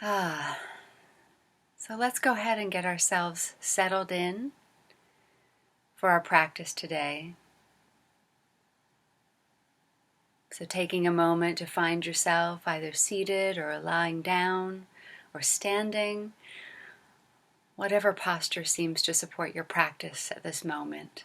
Ah, so let's go ahead and get ourselves settled in for our practice today. So taking a moment to find yourself either seated or lying down or standing, whatever posture seems to support your practice at this moment.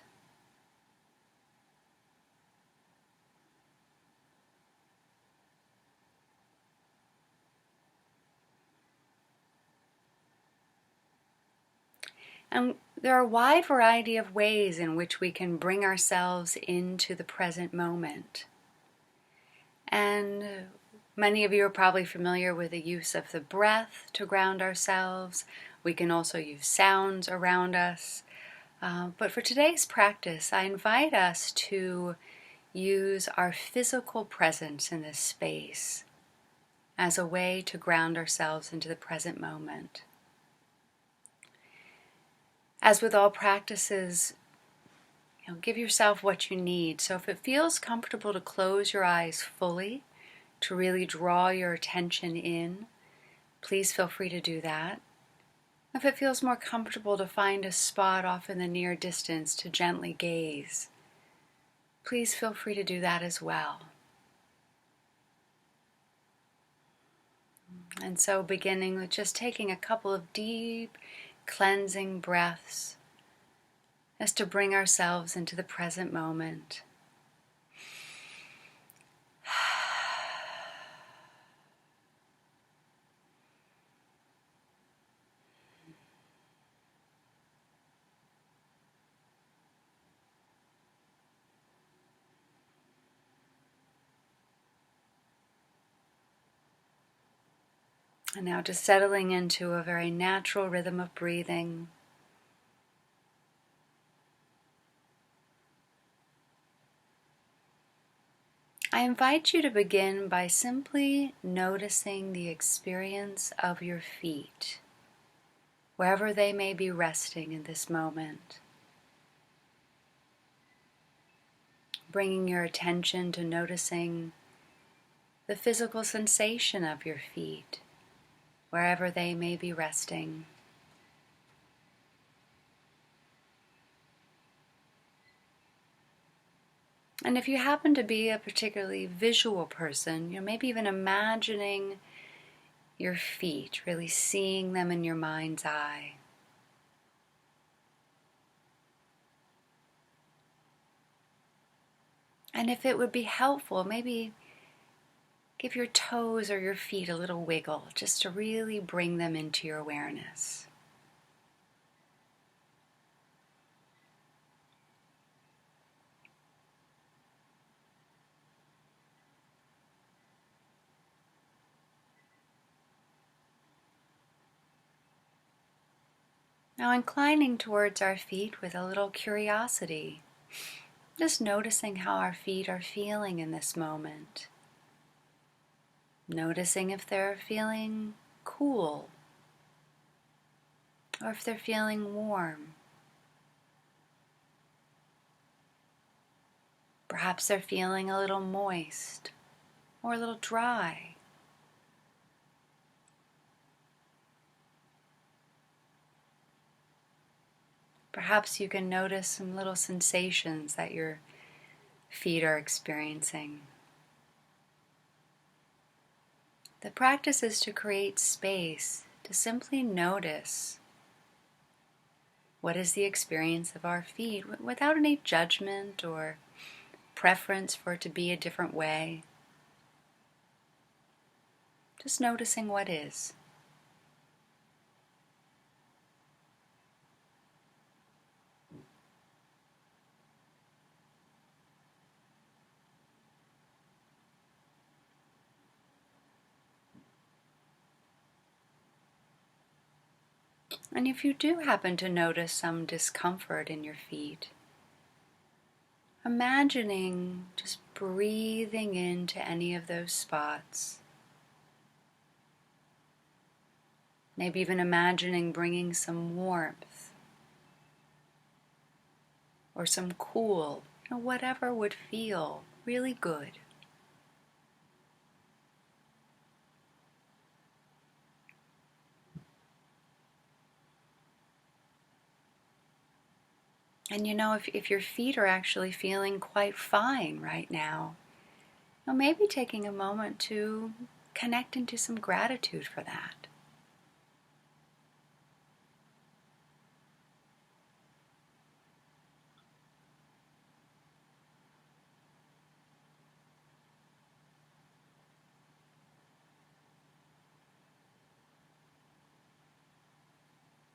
And there are a wide variety of ways in which we can bring ourselves into the present moment. And many of you are probably familiar with the use of the breath to ground ourselves. We can also use sounds around us. But for today's practice, I invite us to use our physical presence in this space as a way to ground ourselves into the present moment. As with all practices, give yourself what you need. So if it feels comfortable to close your eyes fully, to really draw your attention in, please feel free to do that. If it feels more comfortable to find a spot off in the near distance to gently gaze, please feel free to do that as well. And so beginning with just taking a couple of deep, cleansing breaths as to bring ourselves into the present moment. And now just settling into a very natural rhythm of breathing. I invite you to begin by simply noticing the experience of your feet, wherever they may be resting in this moment. Bringing your attention to noticing the physical sensation of your feet, wherever they may be resting. And if you happen to be a particularly visual person, maybe even imagining your feet, really seeing them in your mind's eye. And if it would be helpful, maybe give your toes or your feet a little wiggle, just to really bring them into your awareness. Now inclining towards our feet with a little curiosity, just noticing how our feet are feeling in this moment. Noticing if they're feeling cool or if they're feeling warm. Perhaps they're feeling a little moist or a little dry. Perhaps you can notice some little sensations that your feet are experiencing. The practice is to create space to simply notice what is the experience of our feet without any judgment or preference for it to be a different way. Just noticing what is. And if you do happen to notice some discomfort in your feet, imagining just breathing into any of those spots. Maybe even imagining bringing some warmth or some cool, whatever would feel really good. And if your feet are actually feeling quite fine right now, maybe taking a moment to connect into some gratitude for that.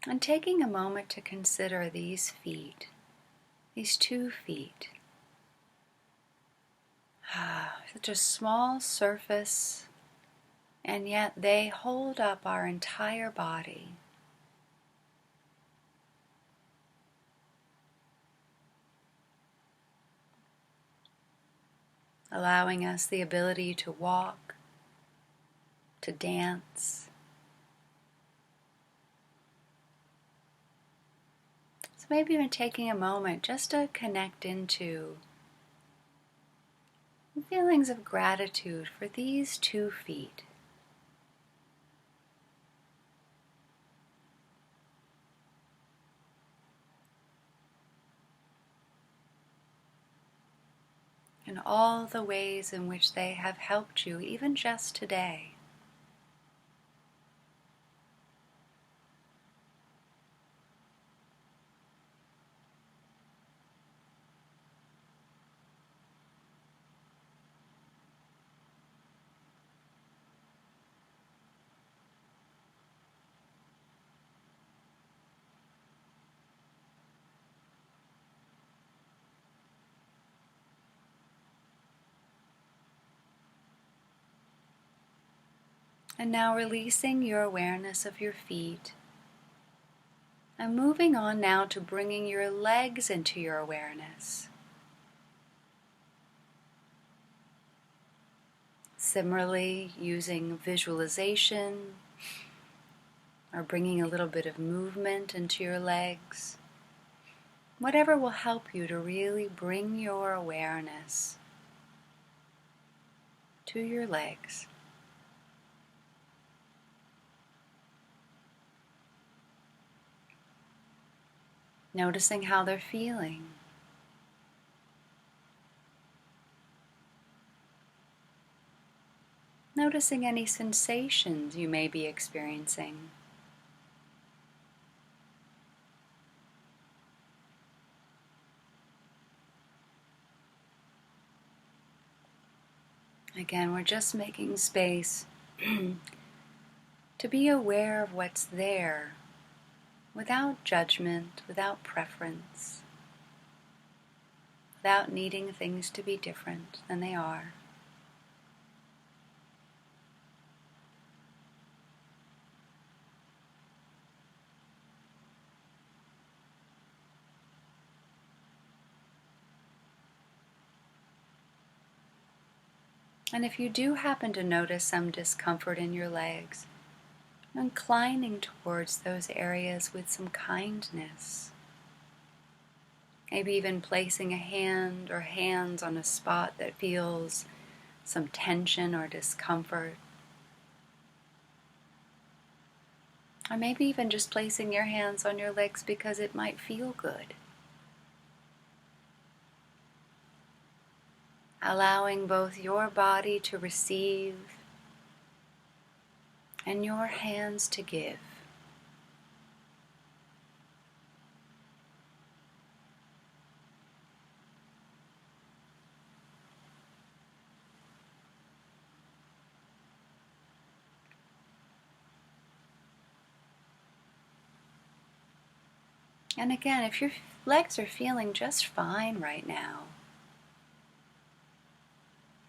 And taking a moment to consider these feet, these 2 feet. Such a small surface, and yet they hold up our entire body. Allowing us the ability to walk, to dance. So maybe even taking a moment just to connect into feelings of gratitude for these 2 feet. And all the ways in which they have helped you even just today. And now releasing your awareness of your feet. And moving on now to bringing your legs into your awareness. Similarly, using visualization or bringing a little bit of movement into your legs. Whatever will help you to really bring your awareness to your legs. Noticing how they're feeling. Noticing any sensations you may be experiencing. Again, we're just making space to be aware of what's there without judgment, without preference, without needing things to be different than they are. And if you do happen to notice some discomfort in your legs, inclining towards those areas with some kindness. Maybe even placing a hand or hands on a spot that feels some tension or discomfort. Or maybe even just placing your hands on your legs because it might feel good. Allowing both your body to receive and your hands to give. And again, if your legs are feeling just fine right now,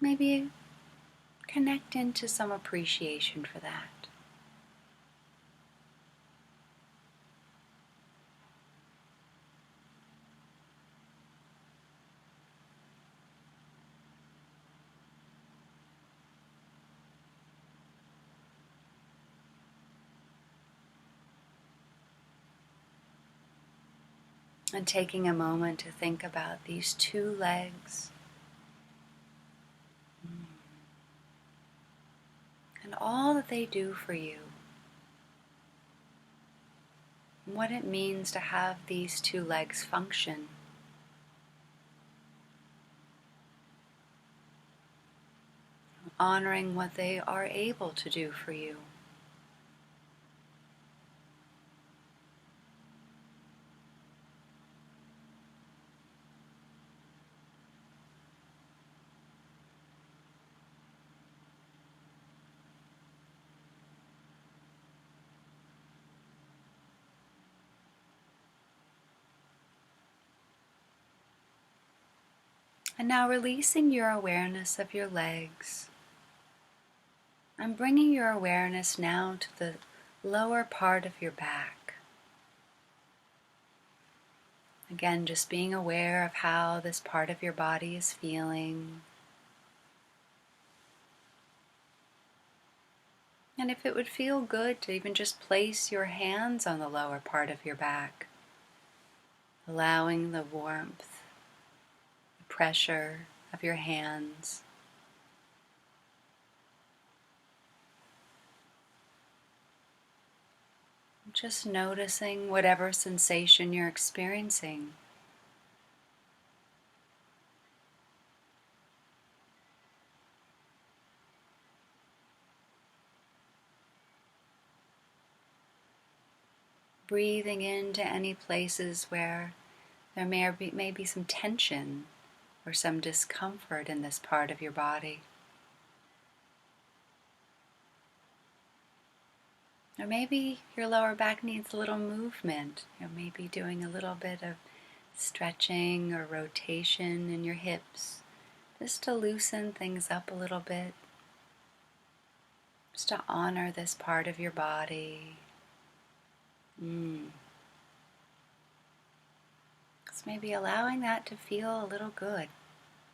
maybe connect into some appreciation for that. And taking a moment to think about these 2 legs and all that they do for you. And what it means to have these 2 legs function. honoring what they are able to do for you. And now releasing your awareness of your legs. I'm bringing your awareness now to the lower part of your back. Again, just being aware of how this part of your body is feeling. And if it would feel good to even just place your hands on the lower part of your back, allowing the warmth, the pressure of your hands. Just noticing whatever sensation you're experiencing. Breathing into any places where there may be some tension or some discomfort in this part of your body. Or maybe your lower back needs a little movement. Maybe doing a little bit of stretching or rotation in your hips, just to loosen things up a little bit, just to honor this part of your body. Just maybe allowing that to feel a little good.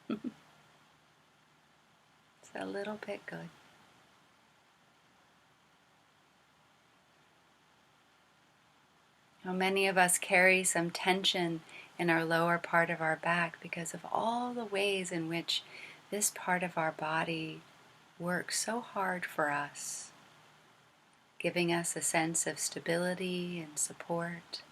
It's a little bit good. Many of us carry some tension in our lower part of our back because of all the ways in which this part of our body works so hard for us, giving us a sense of stability and support.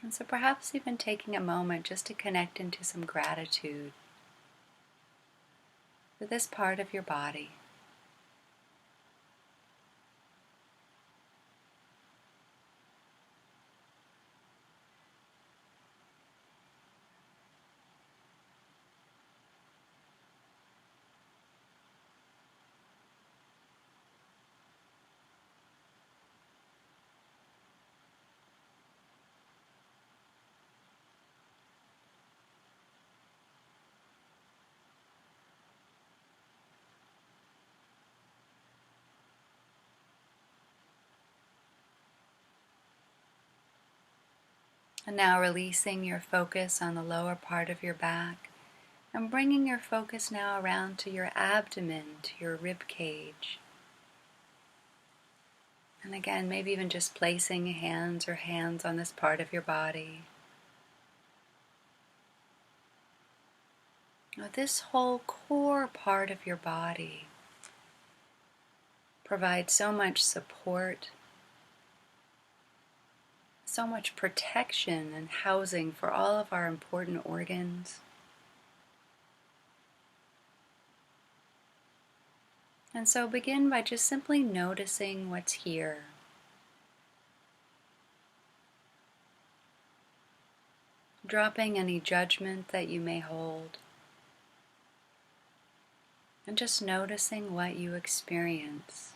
And so perhaps even taking a moment just to connect into some gratitude for this part of your body. And now releasing your focus on the lower part of your back and bringing your focus now around to your abdomen, to your rib cage. And again, maybe even just placing hands on this part of your body. Now, this whole core part of your body provides so much support, so much protection and housing for all of our important organs. And so begin by just simply noticing what's here. Dropping any judgment that you may hold. And just noticing what you experience.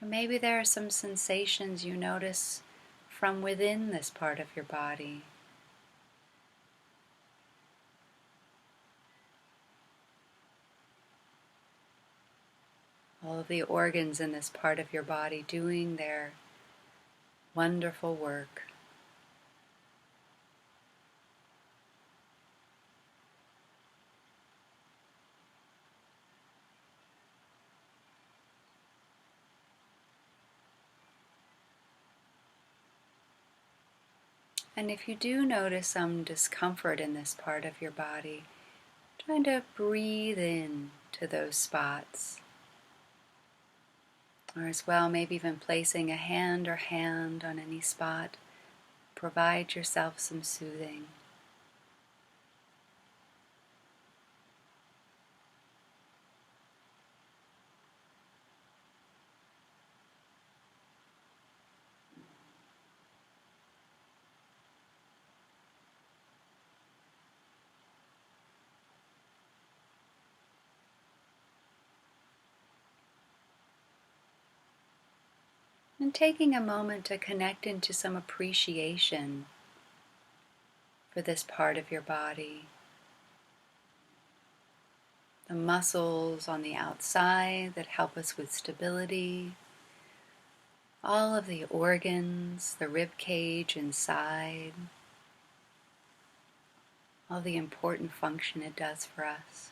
And maybe there are some sensations you notice from within this part of your body. All of the organs in this part of your body doing their wonderful work. And if you do notice some discomfort in this part of your body, trying to breathe in to those spots. Or as well, maybe even placing a hand on any spot. Provide yourself some soothing. And taking a moment to connect into some appreciation for this part of your body. The muscles on the outside that help us with stability. All of the organs, the rib cage inside. All the important function it does for us.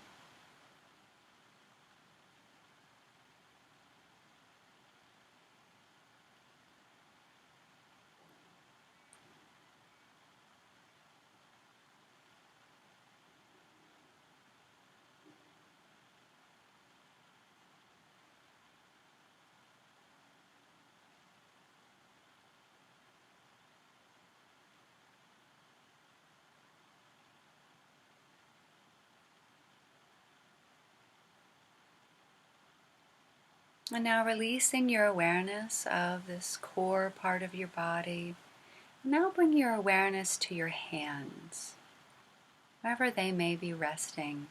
And now releasing your awareness of this core part of your body. Now bring your awareness to your hands, wherever they may be resting.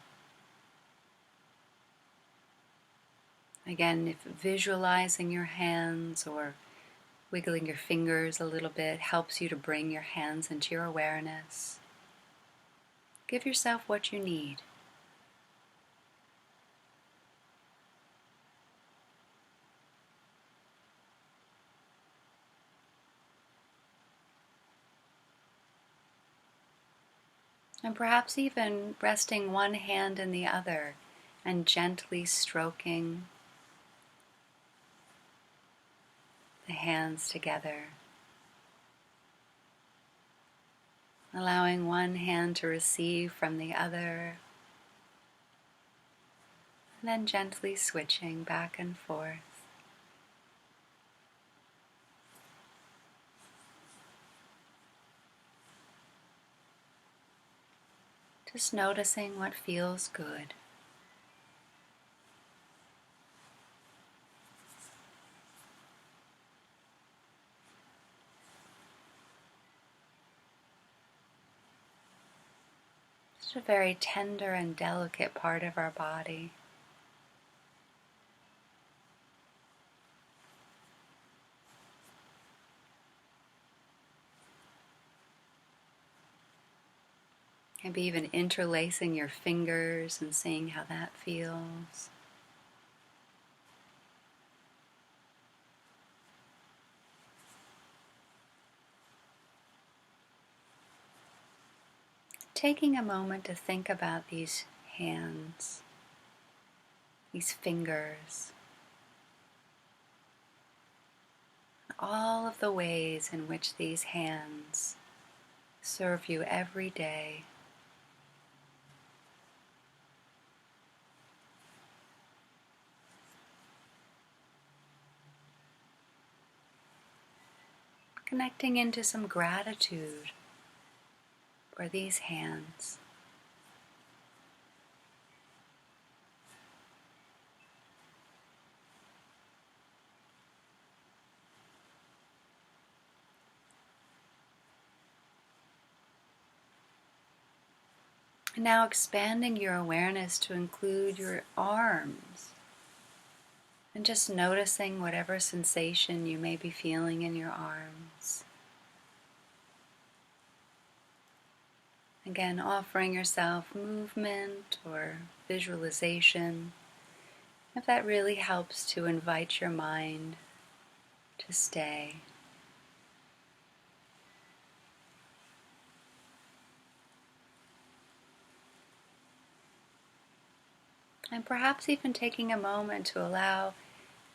Again, if visualizing your hands or wiggling your fingers a little bit helps you to bring your hands into your awareness, give yourself what you need. And perhaps even resting one hand in the other and gently stroking the hands together. Allowing one hand to receive from the other, and then gently switching back and forth. Just noticing what feels good. It's a very tender and delicate part of our body. Maybe even interlacing your fingers and seeing how that feels. Taking a moment to think about these hands, these fingers, all of the ways in which these hands serve you every day. Connecting into some gratitude for these hands. And now expanding your awareness to include your arms. And just noticing whatever sensation you may be feeling in your arms. Again, offering yourself movement or visualization, if that really helps to invite your mind to stay. And perhaps even taking a moment to allow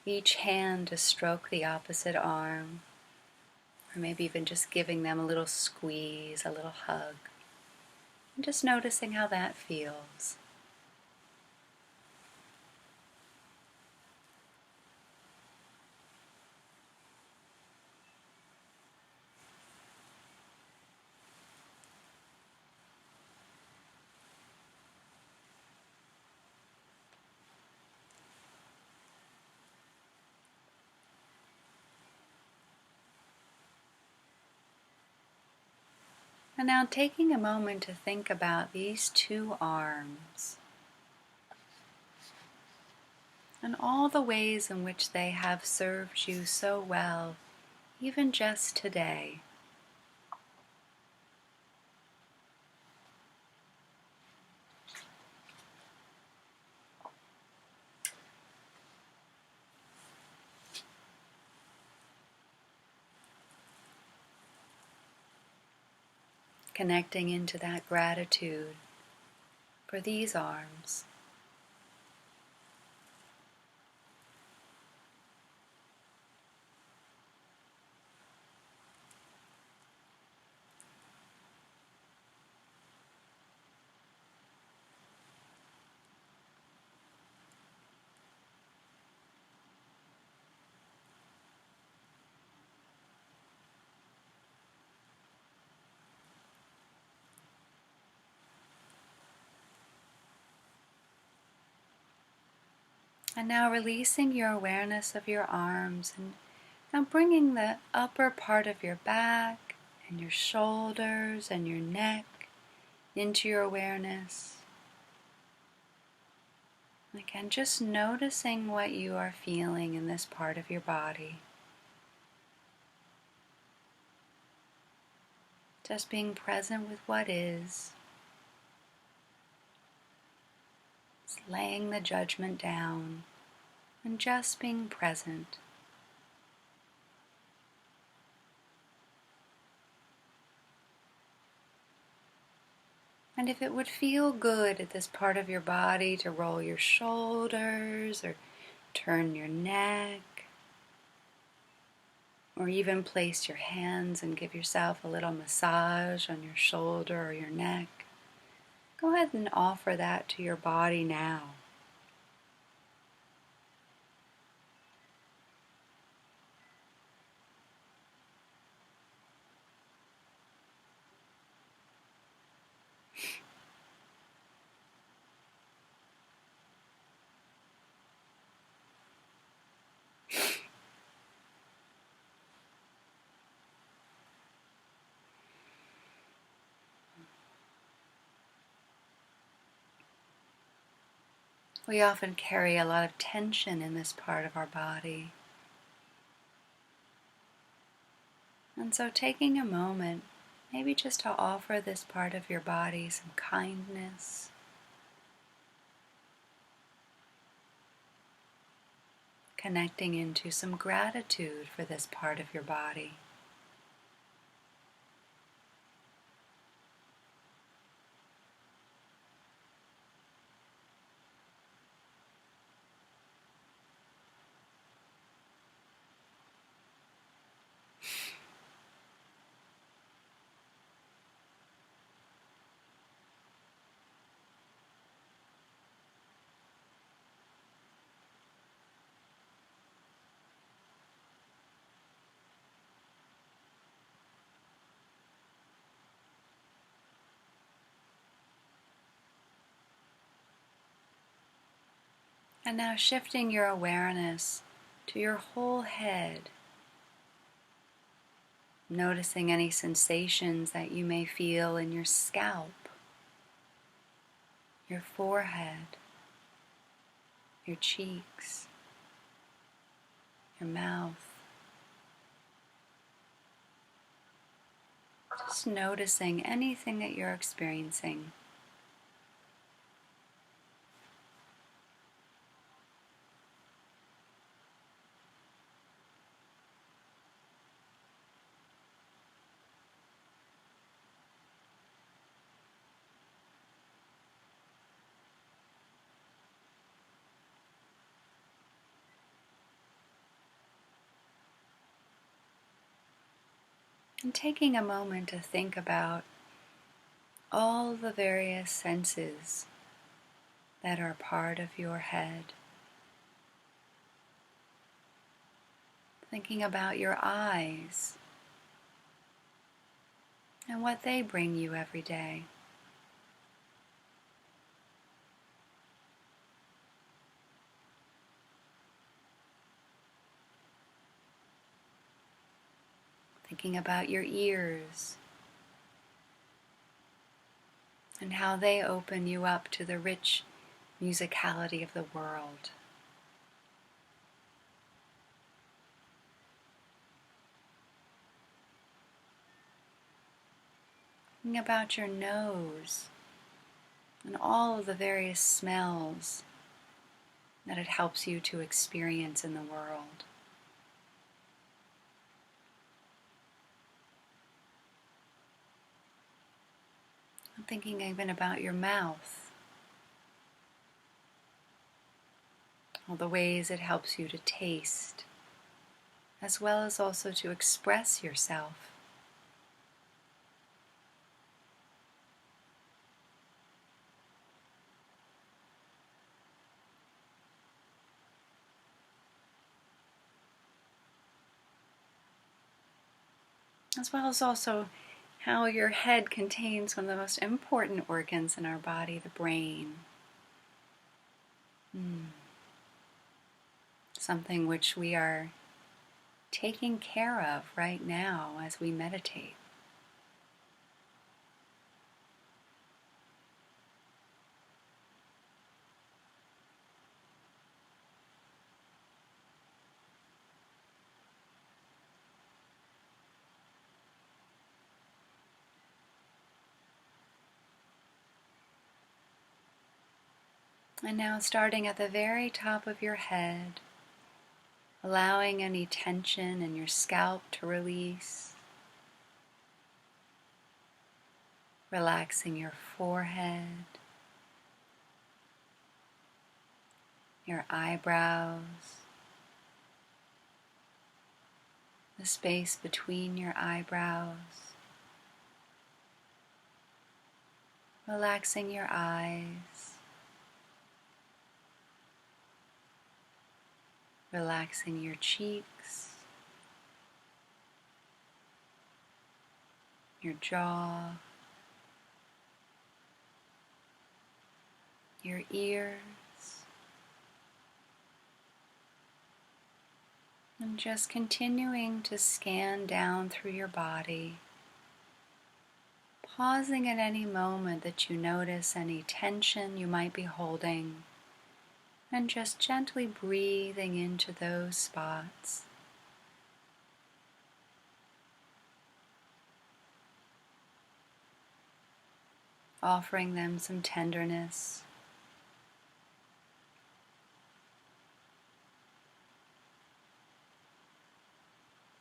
each hand to stroke the opposite arm, or maybe even just giving them a little squeeze, a little hug, and just noticing how that feels. And now taking a moment to think about these two arms. and all the ways in which they have served you so well, even just today. Connecting into that gratitude for these arms. And now releasing your awareness of your arms and now bringing the upper part of your back and your shoulders and your neck into your awareness. Again, just noticing what you are feeling in this part of your body. Just being present with what is. Just laying the judgment down and just being present. And if it would feel good at this part of your body to roll your shoulders or turn your neck, or even place your hands and give yourself a little massage on your shoulder or your neck, go ahead and offer that to your body now. We often carry a lot of tension in this part of our body. And so taking a moment, maybe just to offer this part of your body some kindness, connecting into some gratitude for this part of your body. And now shifting your awareness to your whole head, noticing any sensations that you may feel in your scalp, your forehead, your cheeks, your mouth. Just noticing anything that you're experiencing. And taking a moment to think about all the various senses that are part of your head. Thinking about your eyes and what they bring you every day. Thinking about your ears and how they open you up to the rich musicality of the world. Thinking about your nose and all of the various smells that it helps you to experience in the world. I'm thinking even about your mouth, all the ways it helps you to taste, as well as also to express yourself. As well as also how your head contains one of the most important organs in our body, the brain. Something which we are taking care of right now as we meditate. And now starting at the very top of your head, allowing any tension in your scalp to release, relaxing your forehead, your eyebrows, the space between your eyebrows, relaxing your eyes, relaxing your cheeks, your jaw, your ears, and just continuing to scan down through your body, pausing at any moment that you notice any tension you might be holding, and just gently breathing into those spots. Offering them some tenderness.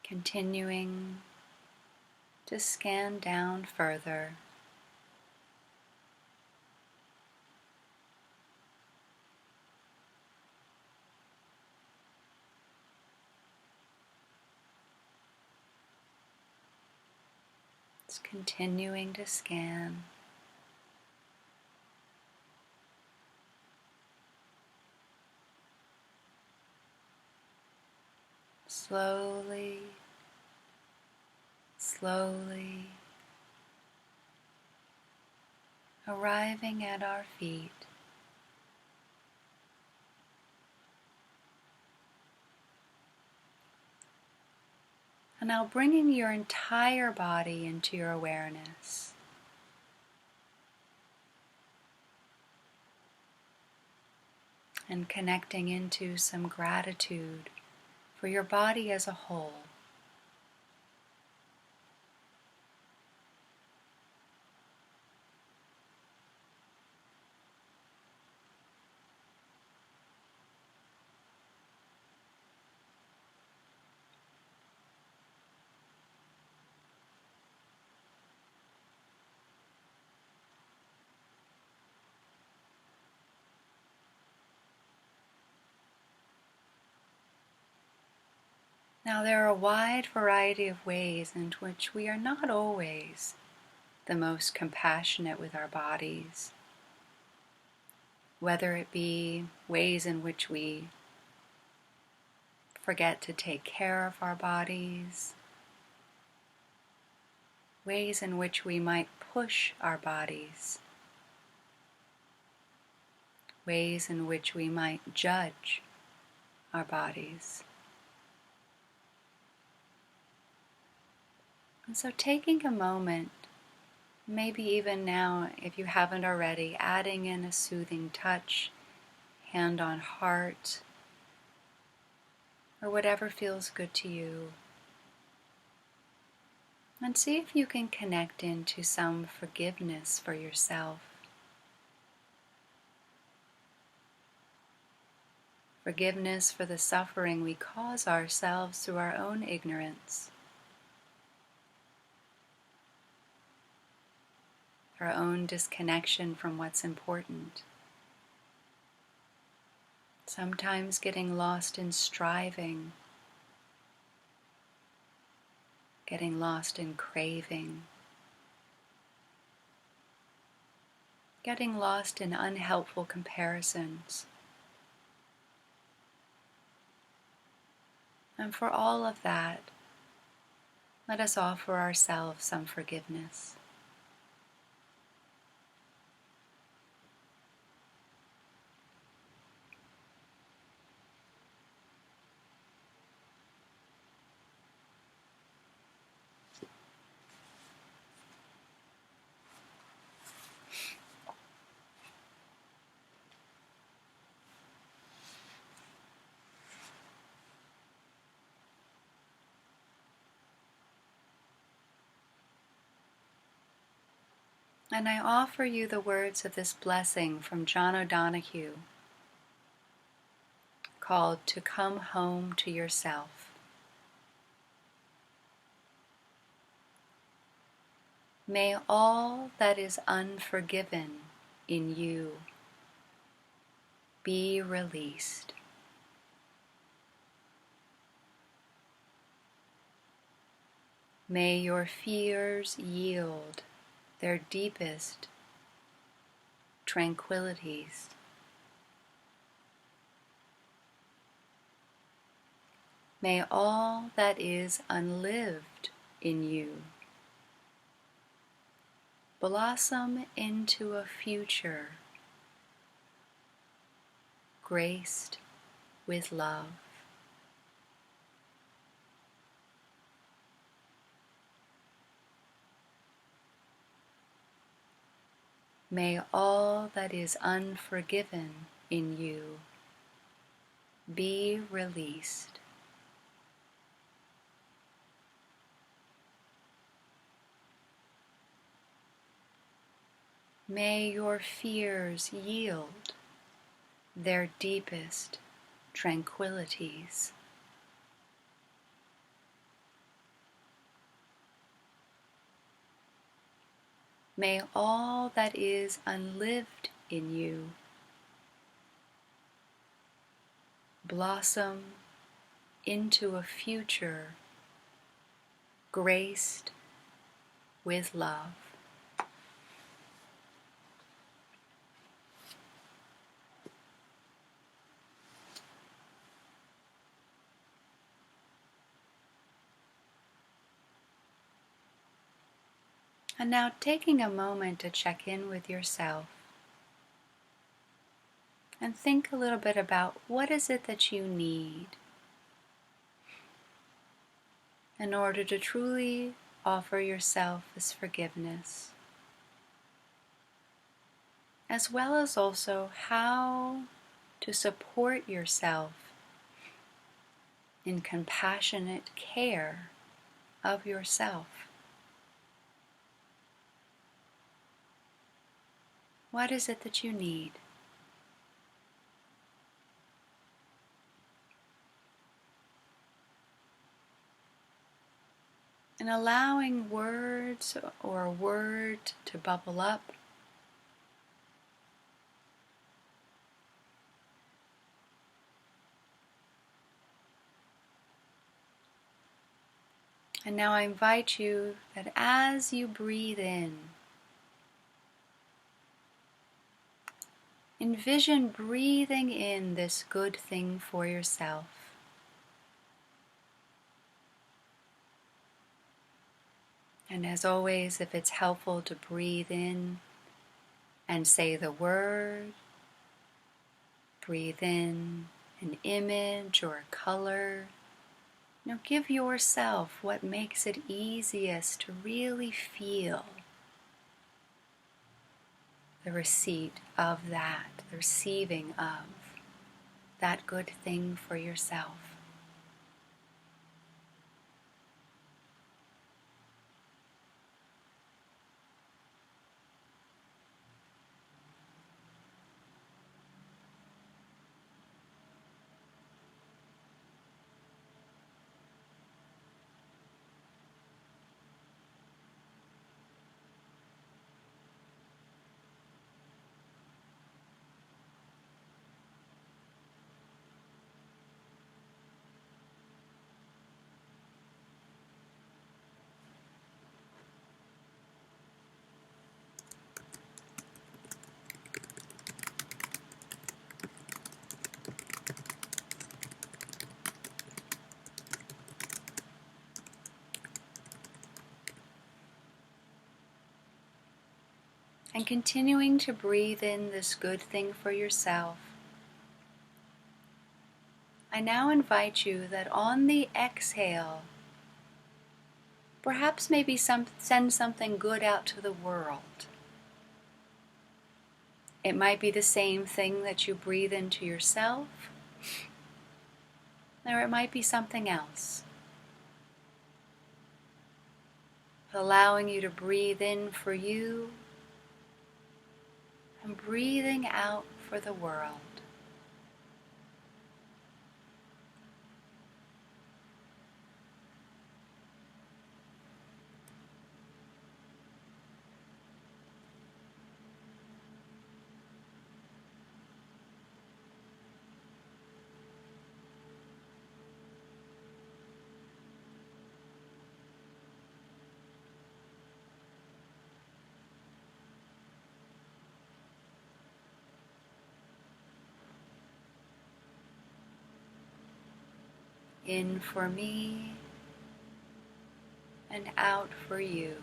Continuing to scan down further. Just continuing to scan. Slowly, slowly, arriving at our feet. And now bringing your entire body into your awareness. And connecting into some gratitude for your body as a whole. Now there are a wide variety of ways in which we are not always the most compassionate with our bodies, whether it be ways in which we forget to take care of our bodies, ways in which we might push our bodies, ways in which we might judge our bodies. And so taking a moment, maybe even now, if you haven't already, adding in a soothing touch, hand on heart, or whatever feels good to you. And see if you can connect into some forgiveness for yourself. Forgiveness for the suffering we cause ourselves through our own ignorance, our own disconnection from what's important. Sometimes getting lost in striving, getting lost in craving, getting lost in unhelpful comparisons. And for all of that, let us offer ourselves some forgiveness. And I offer you the words of this blessing from John O'Donohue, called To Come Home to Yourself. May all that is unforgiven in you be released. May your fears yield their deepest tranquilities. May all that is unlived in you blossom into a future graced with love. May all that is unforgiven in you be released. May your fears yield their deepest tranquilities. May all that is unlived in you blossom into a future graced with love. And now taking a moment to check in with yourself and think a little bit about what is it that you need in order to truly offer yourself this forgiveness, as well as also how to support yourself in compassionate care of yourself. What is it that you need? And allowing words or a word to bubble up. And now I invite you that as you breathe in, envision breathing in this good thing for yourself. And as always, if it's helpful to breathe in and say the word, breathe in an image or a color. Now give yourself what makes it easiest to really feel the receipt of that, the receiving of that good thing for yourself. And continuing to breathe in this good thing for yourself, I now invite you that on the exhale, perhaps maybe send something good out to the world. It might be the same thing that you breathe into yourself, or it might be something else. Allowing you to breathe in for you and breathing out for the world. In for me and out for you.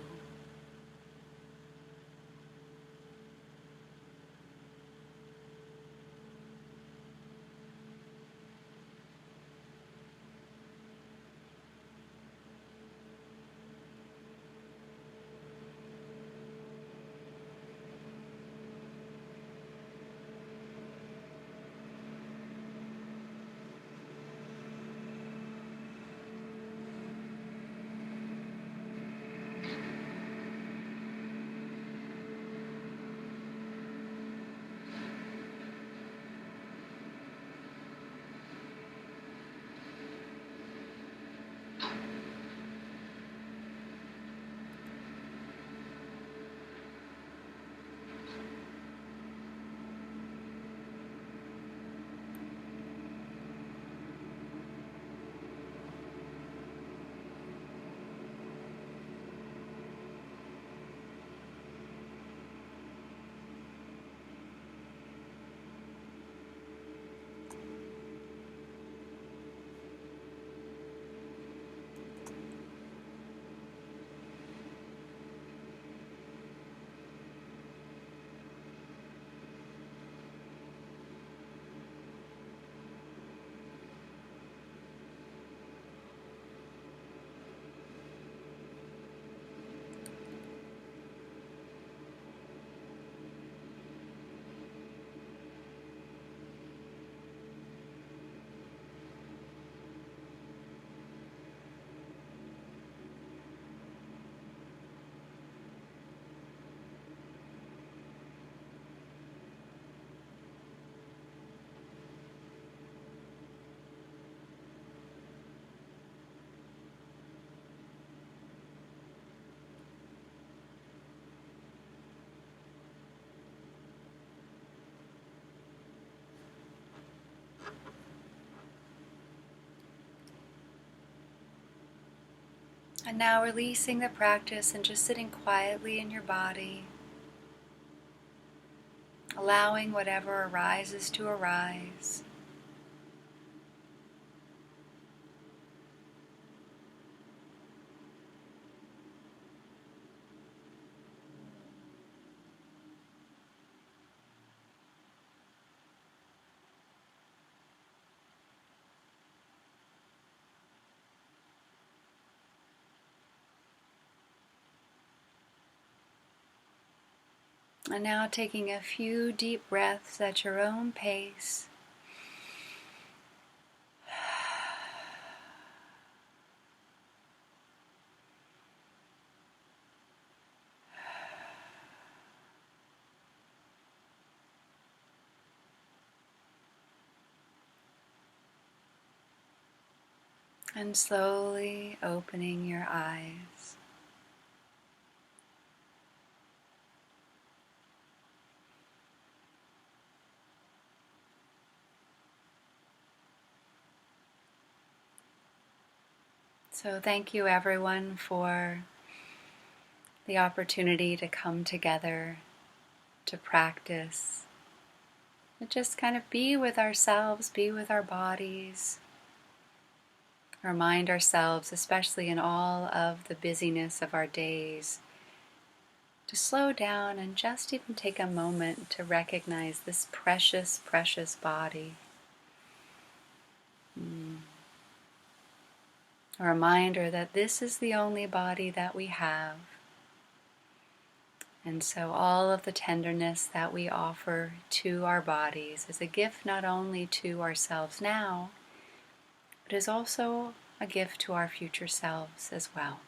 And now releasing the practice and just sitting quietly in your body, allowing whatever arises to arise. And now taking a few deep breaths at your own pace. And slowly opening your eyes. So thank you everyone for the opportunity to come together, to practice, to just kind of be with ourselves, be with our bodies, remind ourselves, especially in all of the busyness of our days, to slow down and just even take a moment to recognize this precious, precious body. A reminder that this is the only body that we have. And so all of the tenderness that we offer to our bodies is a gift not only to ourselves now, but is also a gift to our future selves as well.